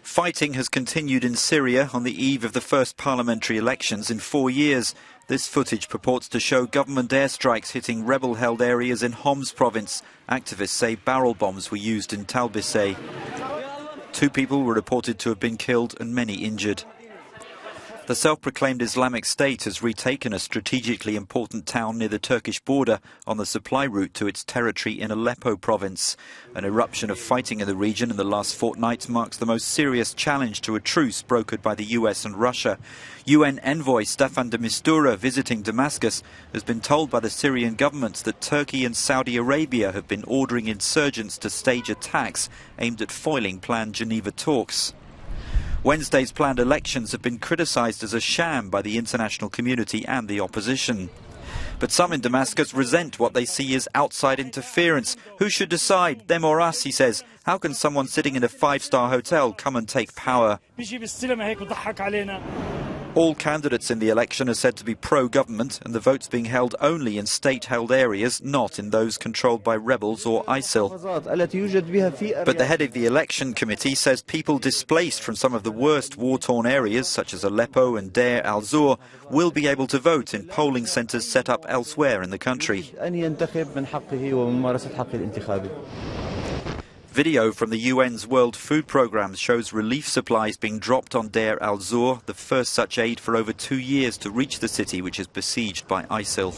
Fighting has continued in Syria on the eve of the first parliamentary elections in 4 years. This footage purports to show government airstrikes hitting rebel-held areas in Homs province. Activists say barrel bombs were used in Talbiseh. 2 people were reported to have been killed and many injured. The self-proclaimed Islamic State has retaken a strategically important town near the Turkish border on the supply route to its territory in Aleppo province. An eruption of fighting in the region in the last fortnight marks the most serious challenge to a truce brokered by the US and Russia. UN envoy Staffan de Mistura, visiting Damascus, has been told by the Syrian government that Turkey and Saudi Arabia have been ordering insurgents to stage attacks aimed at foiling planned Geneva talks. Wednesday's planned elections have been criticised as a sham by the international community and the opposition. But some in Damascus resent what they see as outside interference. Who should decide, them or us, he says. How can someone sitting in a 5-star hotel come and take power? All candidates in the election are said to be pro-government, and the votes being held only in state-held areas, not in those controlled by rebels or ISIL. But the head of the election committee says people displaced from some of the worst war-torn areas, such as Aleppo and Deir al-Zur, will be able to vote in polling centres set up elsewhere in the country. Video from the UN's World Food Programme shows relief supplies being dropped on Deir al-Zur, the first such aid for over 2 years to reach the city, which is besieged by ISIL.